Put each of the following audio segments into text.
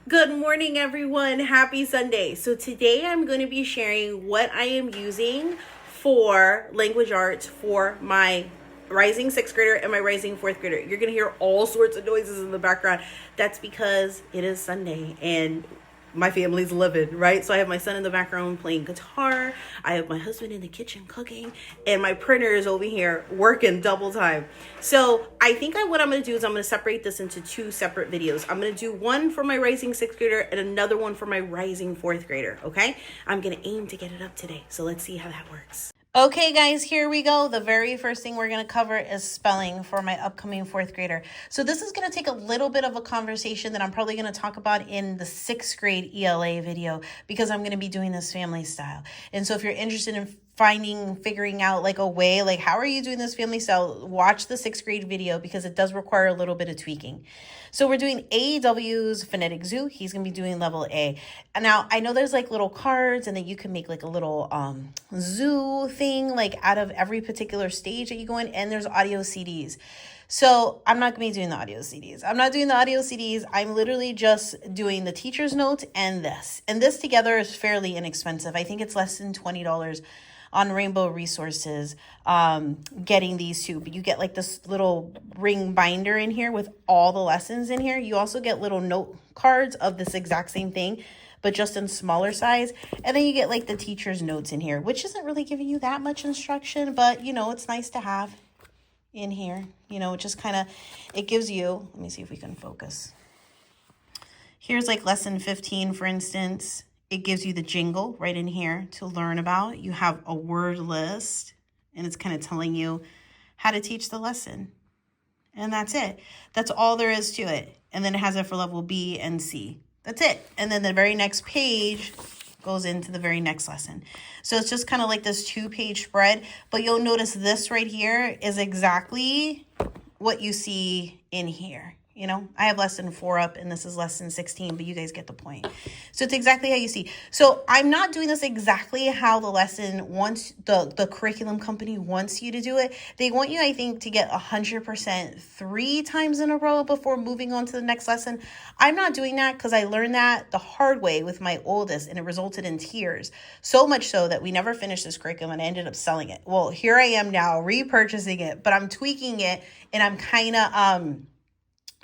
Good morning, everyone. Happy Sunday. So today I'm going to be sharing what I am using for language arts for my rising sixth grader and my rising fourth grader. You're going to hear all sorts of noises in the background. That's because it is Sunday and my family's living, right? So I have my son in the background playing guitar. I have my husband in the kitchen cooking, and my printer is over here working double time. So I think what I'm going to do is I'm going to separate this into two separate videos. I'm going to do one for my rising sixth grader and another one for my rising fourth grader, okay? I'm going to aim to get it up today. So let's see how that works. Okay, guys, here we go. The very first thing we're going to cover is spelling for my upcoming fourth grader. So this is going to take a little bit of a conversation that I'm probably going to talk about in the sixth grade ELA video because I'm going to be doing this family style. And so if you're interested in figuring out like a way, like how are you doing this family style, watch the sixth grade video because it does require a little bit of tweaking. So we're doing AEW's phonetic zoo. He's going to be doing level A. And now I know there's like little cards and then you can make like a little zoo thing like out of every particular stage that you go in, and there's audio CDs. So I'm not going to be doing the audio CDs. I'm not doing the audio CDs. I'm literally just doing the teacher's notes and this. And this together is fairly inexpensive. I think it's less than $20 on Rainbow Resources, getting these two. But you get like this little ring binder in here with all the lessons in here. You also get little note cards of this exact same thing, but just in smaller size. And then you get like the teacher's notes in here, which isn't really giving you that much instruction, but you know, it's nice to have in here. You know, it just kind of, it gives you, let me see if we can focus. Here's like lesson 15, for instance. It gives you the jingle right in here to learn about. You have a word list, and it's kind of telling you how to teach the lesson. And that's it. That's all there is to it. And then it has it for level B and C. That's it. And then the very next page goes into the very next lesson. So it's just kind of like this 2-page spread. But you'll notice this right here is exactly what you see in here. You know, I have lesson 4 up and this is lesson 16, but you guys get the point. So it's exactly how you see. So I'm not doing this exactly how the lesson wants, the curriculum company wants you to do it. They want you, I think, to get 100% 3 times in a row before moving on to the next lesson. I'm not doing that because I learned that the hard way with my oldest and it resulted in tears. So much so that we never finished this curriculum and I ended up selling it. Well, here I am now repurchasing it, but I'm tweaking it and I'm kind of,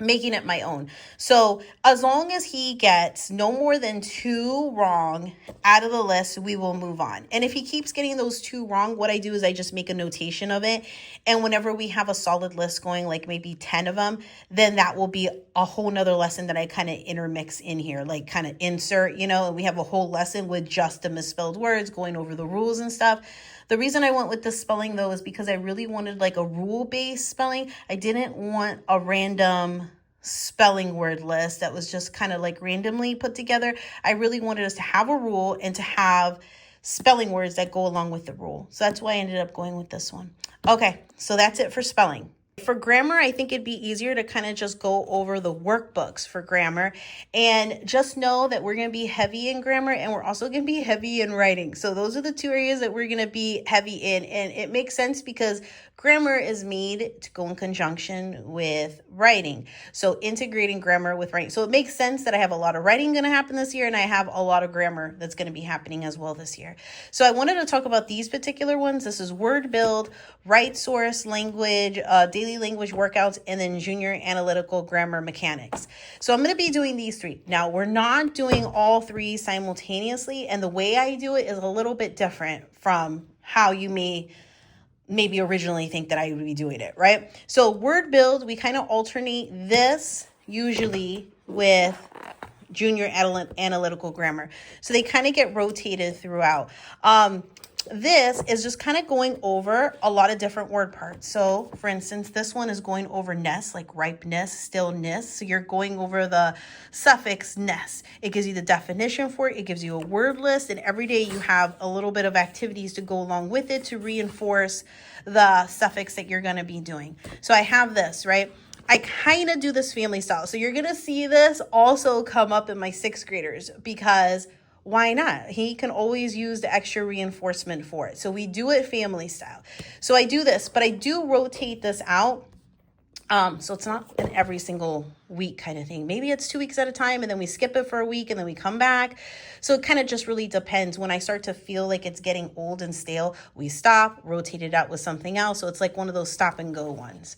making it my own. So as long as he gets no more than 2 wrong out of the list, we will move on. And if he keeps getting those 2 wrong, what I do is I just make a notation of it. And whenever we have a solid list going, like maybe 10 of them, then that will be a whole nother lesson that I kind of intermix in here, like kind of insert, you know, and we have a whole lesson with just the misspelled words, going over the rules and stuff. The reason I went with the spelling, though, is because I really wanted like a rule-based spelling. I didn't want a random spelling word list that was just kind of like randomly put together. I really wanted us to have a rule and to have spelling words that go along with the rule. So that's why I ended up going with this one. Okay, so that's it for spelling. For grammar, I think it'd be easier to kind of just go over the workbooks for grammar and just know that we're going to be heavy in grammar and we're also going to be heavy in writing. So those are the 2 areas that we're going to be heavy in. And it makes sense because grammar is made to go in conjunction with writing. So integrating grammar with writing. So it makes sense that I have a lot of writing going to happen this year and I have a lot of grammar that's going to be happening as well this year. So I wanted to talk about these particular ones. This is word build, write source, language, daily language workouts, and then junior analytical grammar mechanics. So I'm going to be doing these 3. Now, we're not doing all 3 simultaneously, and the way I do it is a little bit different from how you maybe originally think that I would be doing it, right? So word build, we kind of alternate this usually with junior analytical grammar. So they kind of get rotated throughout. This is just kind of going over a lot of different word parts. So for instance, this one is going over ness, like ripeness, stillness. So you're going over the suffix ness. It gives you the definition for it. It gives you a word list. And every day you have a little bit of activities to go along with it to reinforce the suffix that you're going to be doing. So I have this, right? I kind of do this family style. So you're going to see this also come up in my 6th graders because why not? He can always use the extra reinforcement for it. So we do it family style. So I do this, but I do rotate this out So it's not an every single week kind of thing. Maybe it's 2 weeks at a time and then we skip it for a week and then we come back. So it kind of just really depends. When I start to feel like it's getting old and stale, we stop, rotate it out with something else. So it's like one of those stop and go ones.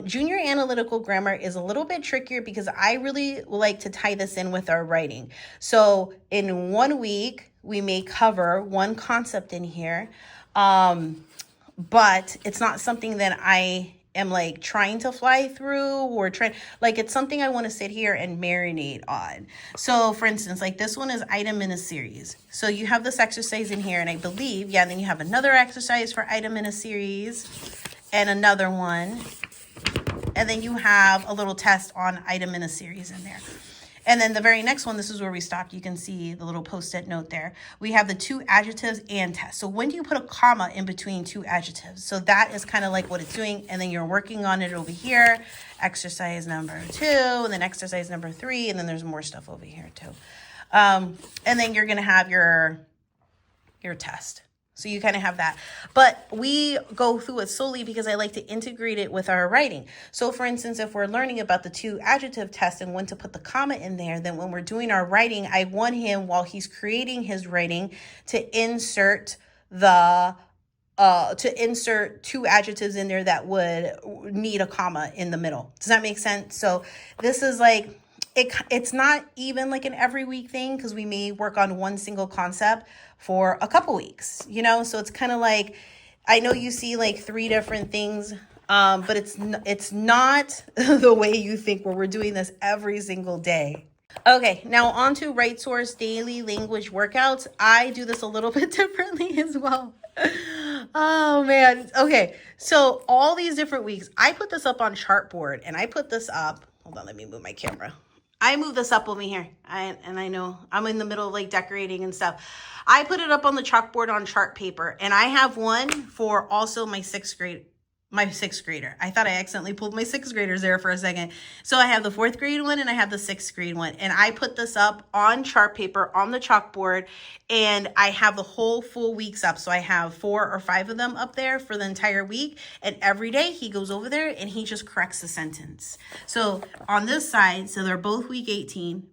Junior analytical grammar is a little bit trickier because I really like to tie this in with our writing. So in 1 week, we may cover one concept in here, but it's not something that I am like trying to fly through or try, like it's something I want to sit here and marinate on. So for instance, like this one is item in a series. So you have this exercise in here and I believe, yeah, then you have another exercise for item in a series and another one. And then you have a little test on item in a series in there. And then the very next one, this is where we stopped. You can see the little post-it note there. We have the 2 adjectives and test. So when do you put a comma in between 2 adjectives? So that is kind of like what it's doing. And then you're working on it over here. Exercise number 2, and then exercise number 3, and then there's more stuff over here too. And then you're going to have your test. So you kind of have that. But we go through it solely because I like to integrate it with our writing. So for instance, if we're learning about the 2 adjective test and when to put the comma in there, then when we're doing our writing, I want him, while he's creating his writing, to insert 2 adjectives in there that would need a comma in the middle. Does that make sense? So this is like, it's not even like an every week thing because we may work on one single concept for a couple weeks, you know? So it's kind of like, I know you see like 3 different things, but it's not the way you think where we're doing this every single day. Okay, now on to Right Source Daily Language Workouts. I do this a little bit differently as well. Oh man. Okay, so all these different weeks, I put this up on Chartboard and I put this up. Hold on, let me move my camera. I moved this up over here. I know I'm in the middle of like decorating and stuff. I put it up on the chalkboard on chart paper, and I have one for also my sixth grader. I thought I accidentally pulled my 6th graders there for a second. So I have the 4th grade one and I have the 6th grade one. And I put this up on chart paper on the chalkboard, and I have the whole full weeks up. So I have 4 or 5 of them up there for the entire week. And every day he goes over there and he just corrects the sentence. So on this side, so they're both week 18.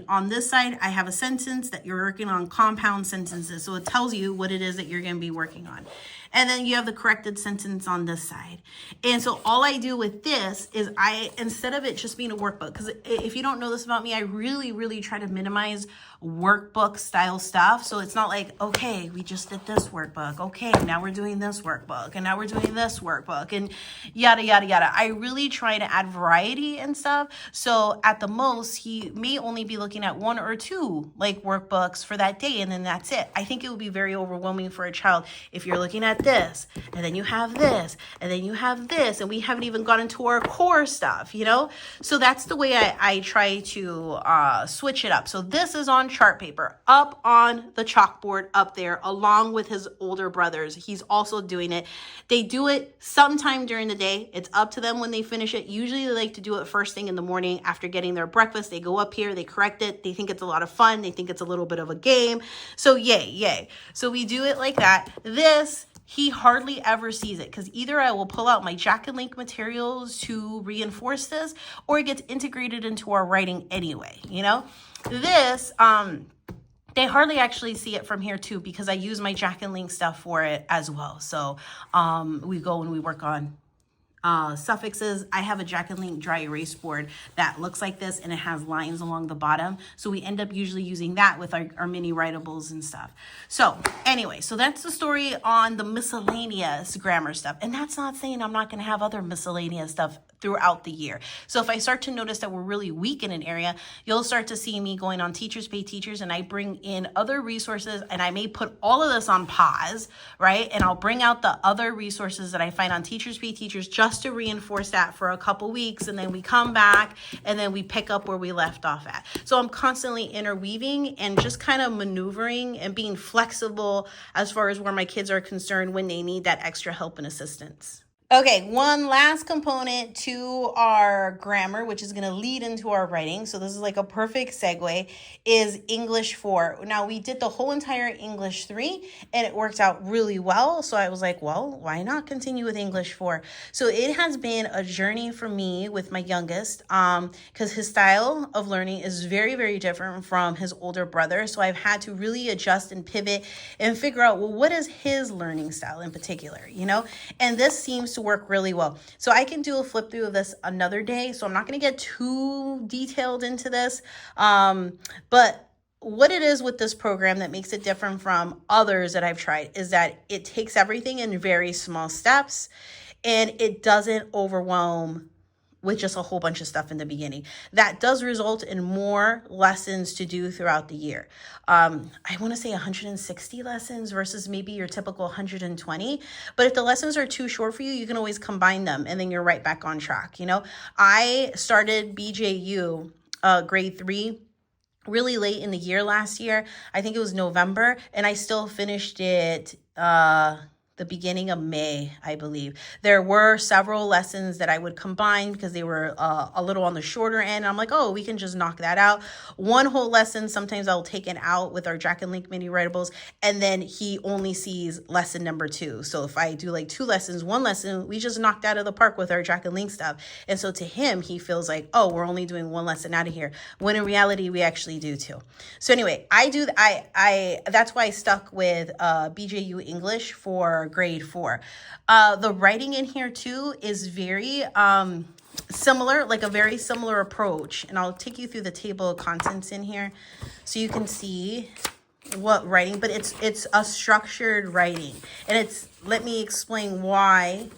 On this side, I have a sentence that you're working on, compound sentences. So it tells you what it is that you're going to be working on. And then you have the corrected sentence on this side. And so all I do with this is instead of it just being a workbook, because if you don't know this about me, I really, really try to minimize workbook style stuff. So it's not like, okay, we just did this workbook. Okay, now we're doing this workbook. And now we're doing this workbook. And yada, yada, yada. I really try to add variety and stuff. So at the most, he may only be looking at 1 or 2 like workbooks for that day. And then that's it. I think it would be very overwhelming for a child if you're looking at this, and then you have this, and then you have this, and we haven't even gotten to our core stuff, you know? So that's the way I try to switch it up. So this is on chart paper, up on the chalkboard up there, along with his older brothers. He's also doing it. They do it sometime during the day. It's up to them when they finish it. Usually they like to do it first thing in the morning after getting their breakfast. They go up here, they correct it. They think it's a lot of fun. They think it's a little bit of a game. So yay. So we do it like that. This, he hardly ever sees it because either I will pull out my Jack and Link materials to reinforce this, or it gets integrated into our writing anyway, you know? This, they hardly actually see it from here too because I use my Jack and Link stuff for it as well. So we go and we work on suffixes. I have a Jack and Link dry erase board that looks like this and it has lines along the bottom. So we end up usually using that with our mini writables and stuff. So anyway, so that's the story on the miscellaneous grammar stuff. And that's not saying I'm not going to have other miscellaneous stuff throughout the year. So if I start to notice that we're really weak in an area, you'll start to see me going on Teachers Pay Teachers, and I bring in other resources, and I may put all of this on pause, right? And I'll bring out the other resources that I find on Teachers Pay Teachers just to reinforce that for a couple weeks, and then we come back and then we pick up where we left off at. So I'm constantly interweaving and just kind of maneuvering and being flexible as far as where my kids are concerned when they need that extra help and assistance. Okay, one last component to our grammar, which is going to lead into our writing. So this is like a perfect segue, is English 4. Now, we did the whole entire English 3, and it worked out really well. So I was like, well, why not continue with English 4? So it has been a journey for me with my youngest, because his style of learning is very, very different from his older brother. So I've had to really adjust and pivot and figure out, well, what is his learning style in particular, And this seems to work really well. So I can do a flip through of this another day. So I'm not going to get too detailed into this. But what it is with this program that makes it different from others that I've tried is that it takes everything in very small steps and it doesn't overwhelm with just a whole bunch of stuff in the beginning. That does result in more lessons to do throughout the year. I want to say 160 lessons versus maybe your typical 120. But if the lessons are too short for you, you can always combine them and then you're right back on track. I started BJU grade 3 really late in the year last year. I think it was November, and I still finished it the beginning of May, I believe. There were several lessons that I would combine because they were a little on the shorter end. I'm like, oh, we can just knock that out. One whole lesson, sometimes I'll take it out with our Jack and Link mini writables, and then he only sees lesson number 2. So if I do like 2 lessons, 1 lesson, we just knocked out of the park with our Jack and Link stuff. And so to him, he feels like, oh, we're only doing 1 lesson out of here, when in reality, we actually do 2. So anyway, that's why I stuck with BJU English for grade 4. The writing in here too is very similar, like a very similar approach. And I'll take you through the table of contents in here so you can see what writing, but it's a structured writing. And let me explain why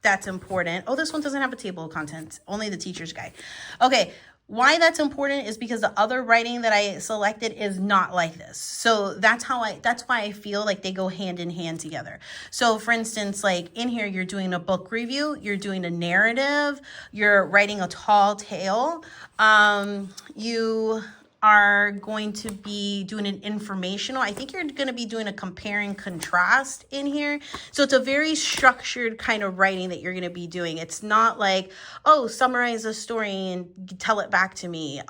that's important. Oh, this one doesn't have a table of contents, only the teacher's guide. Okay. Why that's important is because the other writing that I selected is not like this. So that's why I feel like they go hand in hand together. So for instance, like in here, you're doing a book review, you're doing a narrative, you're writing a tall tale. You are going to be doing an informational. I think you're going to be doing a compare and contrast in here. So it's a very structured kind of writing that you're going to be doing. It's not like, oh, summarize a story and tell it back to me.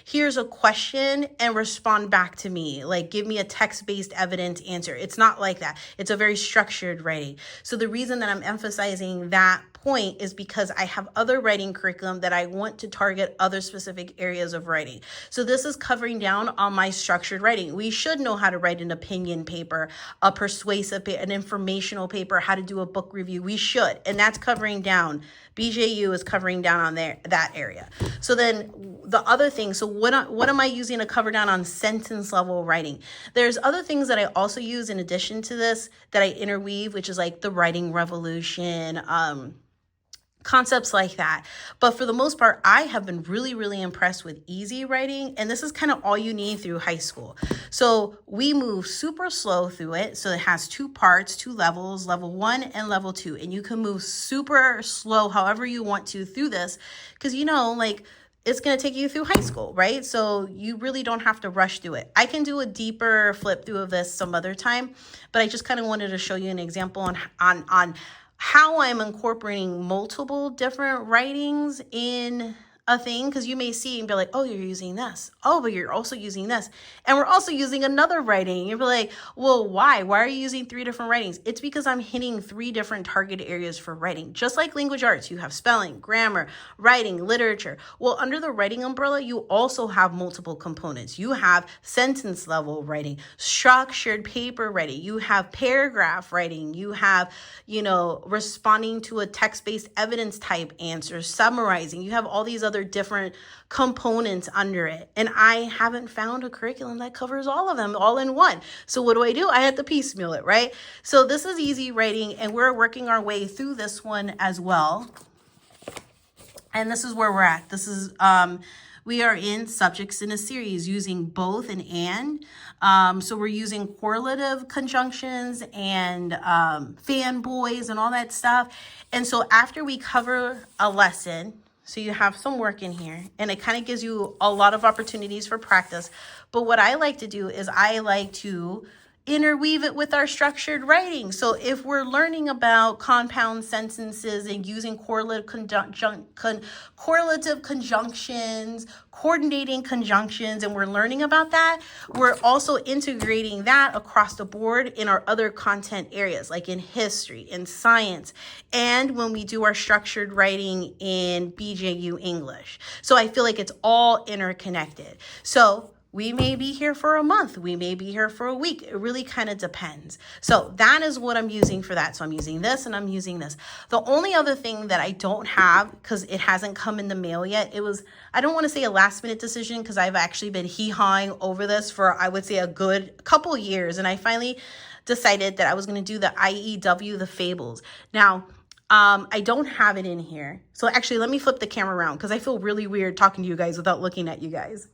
Here's a question and respond back to me. Like, give me a text-based evidence answer. It's not like that. It's a very structured writing. So the reason that I'm emphasizing that point is because I have other writing curriculum that I want to target other specific areas of writing. So this is covering down on my structured writing. We should know how to write an opinion paper, a persuasive, an informational paper, how to do a book review. We should, and that's covering down. BJU is covering down on that area. So then the other thing, so what am I using to cover down on sentence level writing? There's other things that I also use in addition to this that I interweave, which is like the writing revolution, concepts like that. But for the most part, I have been really, really impressed with easy writing. And this is kind of all you need through high school. So we move super slow through it. So it has 2 parts, 2 levels, level 1 and level 2. And you can move super slow however you want to through this. Because, it's going to take you through high school, right? So you really don't have to rush through it. I can do a deeper flip through of this some other time, but I just kind of wanted to show you an example on how I'm incorporating multiple different writings in a thing, because you may see and be like, oh, you're using this. Oh, but you're also using this. And we're also using another writing. You'll be like, well, why? Why are you using 3 different writings? It's because I'm hitting 3 different target areas for writing. Just like language arts, you have spelling, grammar, writing, literature. Well, under the writing umbrella, you also have multiple components. You have sentence level writing, structured paper writing. You have paragraph writing. You have, responding to a text-based evidence type answer, summarizing. You have all these other different components under it. And I haven't found a curriculum that covers all of them all in one. So what do? I had to piecemeal it, right? So this is easy writing, and we're working our way through this one as well. And this is where we're at. This is, we are in subjects in a series using both and. So we're using correlative conjunctions and fanboys and all that stuff. And so after we cover a lesson, so you have some work in here, and it kind of gives you a lot of opportunities for practice. But what I like to do is I like to interweave it with our structured writing. So if we're learning about compound sentences and using correlative conjunctions, coordinating conjunctions, and we're learning about that, we're also integrating that across the board in our other content areas, like in history, in science, and when we do our structured writing in BJU English. So I feel like it's all interconnected. So we may be here for a month. We may be here for a week. It really kind of depends. So that is what I'm using for that. So I'm using this and I'm using this. The only other thing that I don't have, because it hasn't come in the mail yet, it was, I don't want to say a last minute decision, because I've actually been hee-hawing over this for, I would say, a good couple years. And I finally decided that I was going to do the IEW, the Fables. Now, I don't have it in here. So actually, let me flip the camera around, because I feel really weird talking to you guys without looking at you guys.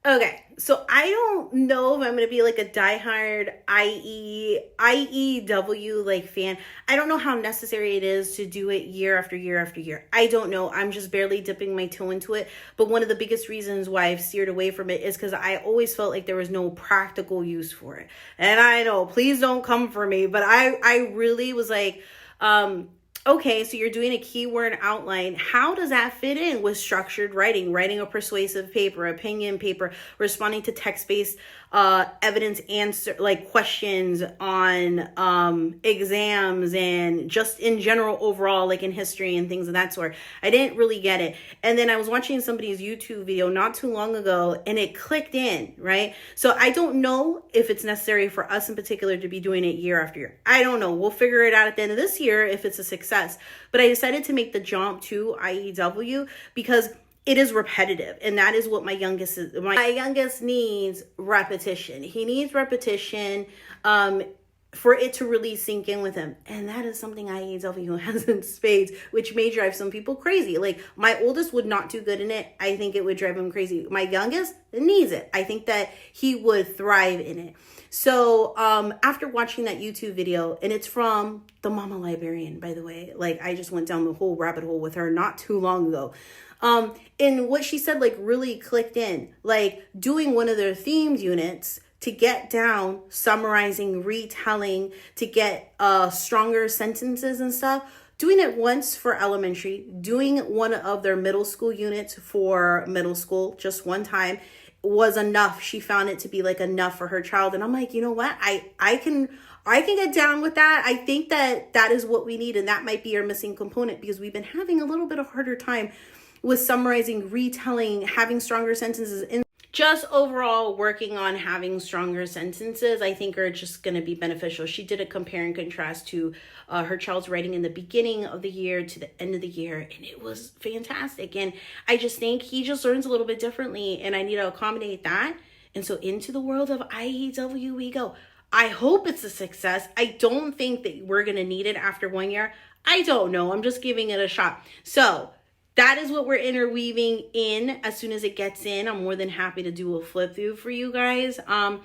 Okay, so I don't know if I'm going to be like a diehard IEW like fan. I don't know how necessary it is to do it year after year after year. I don't know. I'm just barely dipping my toe into it. But one of the biggest reasons why I've steered away from it is because I always felt like there was no practical use for it. And I know, please don't come for me, but I really was like, okay, so you're doing a keyword outline. How does that fit in with structured writing, writing a persuasive paper, opinion paper, responding to text-based evidence answer, like questions on exams and just in general overall, like in history and things of that sort. I didn't really get it. And then I was watching somebody's YouTube video not too long ago and it clicked in, right? So I don't know if it's necessary for us in particular to be doing it year after year. I don't know. We'll figure it out at the end of this year if it's a success. But I decided to make the jump to IEW because it is repetitive, and that is what my youngest is. My youngest needs repetition. He needs repetition for it to really sink in with him. And that is something IEW has in spades, which may drive some people crazy. Like, my oldest would not do good in it. I think it would drive him crazy. My youngest needs it. I think that he would thrive in it. So after watching that YouTube video, and it's from the Mama Librarian, by the way, like I just went down the whole rabbit hole with her not too long ago. And what she said, like, really clicked in, like doing one of their themed units to get down, summarizing, retelling, to get stronger sentences and stuff. Doing it once for elementary, doing one of their middle school units for middle school, just one time, was enough. She found it to be like enough for her child. And I'm like, you know what? I can get down with that. I think that that is what we need. And that might be our missing component, because we've been having a little bit of harder time with summarizing, retelling, having stronger sentences, and just overall working on having stronger sentences, I think, are just going to be beneficial. She did a compare and contrast to her child's writing in the beginning of the year to the end of the year, and it was fantastic. And I just think he just learns a little bit differently, and I need to accommodate that. And so into the world of IEW we go. I hope it's a success. I don't think that we're going to need it after 1 year. I don't know. I'm just giving it a shot. So that is what we're interweaving in as soon as it gets in. I'm more than happy to do a flip through for you guys. And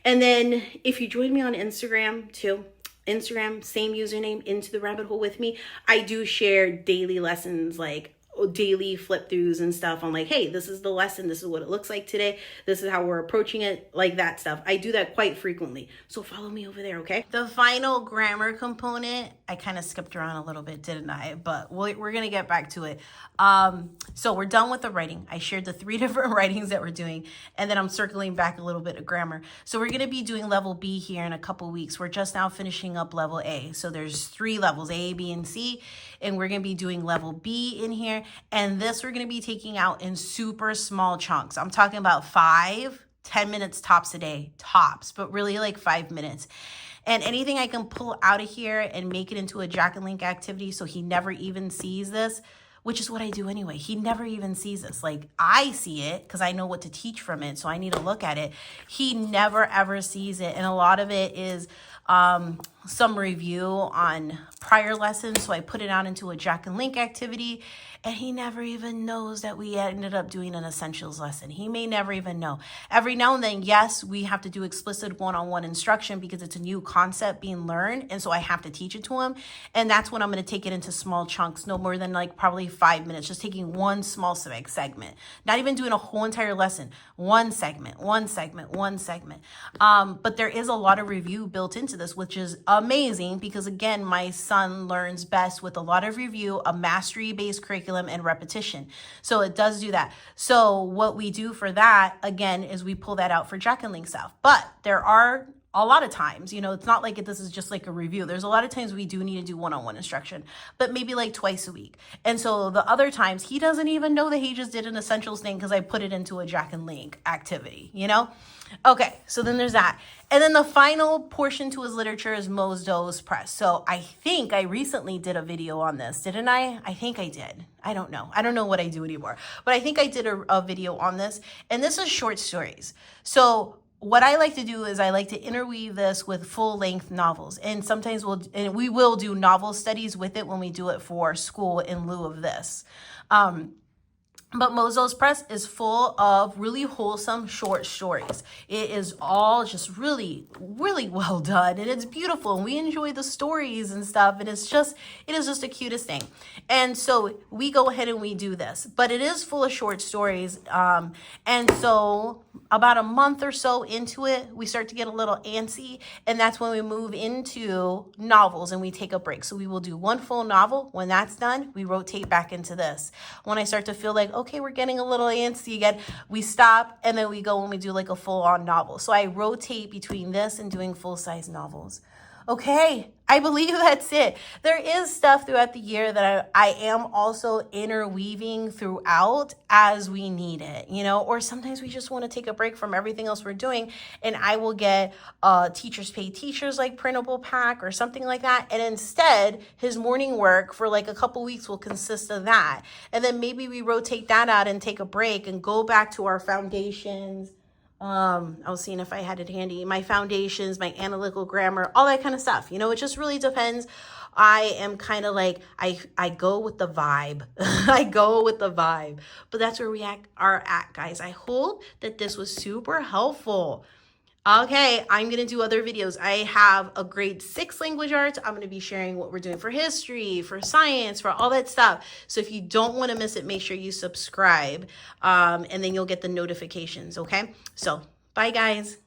then if you join me on Instagram too, Instagram, same username, Into the Rabbit Hole with me, I do share daily lessons, like daily flip throughs and stuff on, like, hey, this is the lesson, this is what it looks like today, this is how we're approaching it, like that stuff. I do that quite frequently, so follow me over there. Okay, the final grammar component, I kind of skipped around a little bit, didn't I? But we're gonna get back to it. So we're done with the writing. I shared the 3 different writings that we're doing, and then I'm circling back a little bit of grammar. So we're gonna be doing level B here in a couple weeks. We're just now finishing up level A. So there's 3 levels, A, B, and C, and we're gonna be doing level B in here. And this we're going to be taking out in super small chunks. I'm talking about 5-10 minutes tops a day, tops, but really like 5 minutes. And anything I can pull out of here and make it into a Jack and Link activity so he never even sees this, which is what I do anyway. He never even sees this. Like, I see it because I know what to teach from it, so I need to look at it. He never ever sees it. And a lot of it is some review on prior lessons. So I put it out into a Jack and Link activity, and he never even knows that we ended up doing an essentials lesson. He may never even know. Every now and then, yes, we have to do explicit one-on-one instruction because it's a new concept being learned. And so I have to teach it to him. And that's when I'm going to take it into small chunks, no more than like probably 5 minutes, just taking one small segment, not even doing a whole entire lesson, one segment. But there is a lot of review built into this, which is amazing because again, my son learns best with a lot of review, a mastery-based curriculum, and repetition. So it does do that. So what we do for that, again, is we pull that out for Jack and Link stuff. But there are a lot of times, it's not like this is just like a review. There's a lot of times we do need to do one-on-one instruction, but maybe like twice a week. And so the other times he doesn't even know that he just did an essentials thing because I put it into a Jack and Link activity, Okay, so then there's that. And then the final portion to his literature is Mosdow's Press. So I think I recently did a video on this, didn't I? I think I did. I don't know. I don't know what I do anymore. But I think I did a video on this. And this is short stories. So what I like to do is I like to interweave this with full-length novels. And sometimes we will do novel studies with it when we do it for school in lieu of this. But Mosdow's Press is full of really wholesome short stories. It is all just really, really well done. And it's beautiful. And we enjoy the stories and stuff. And it is just the cutest thing. And so we go ahead and we do this. But it is full of short stories. And so about a month or so into it, we start to get a little antsy. And that's when we move into novels and we take a break. So we will do one full novel. When that's done, we rotate back into this. When I start to feel like, okay, we're getting a little antsy again, we stop and then we go and we do like a full-on novel. So I rotate between this and doing full-size novels. Okay, I believe that's it. There is stuff throughout the year that I am also interweaving throughout as we need it, or sometimes we just want to take a break from everything else we're doing, and I will get Teachers Pay Teachers like printable pack or something like that, and instead his morning work for like a couple weeks will consist of that, and then maybe we rotate that out and take a break and go back to our foundations. I was seeing if I had it handy, my foundations, my analytical grammar, all that kind of stuff. It just really depends. I am kind of like, I go with the vibe. I go with the vibe. But that's where we are at, guys. I hope that this was super helpful. Okay, I'm going to do other videos. I have a grade 6 language arts. I'm going to be sharing what we're doing for history, for science, for all that stuff. So if you don't want to miss it, make sure you subscribe, and then you'll get the notifications, okay? So bye, guys.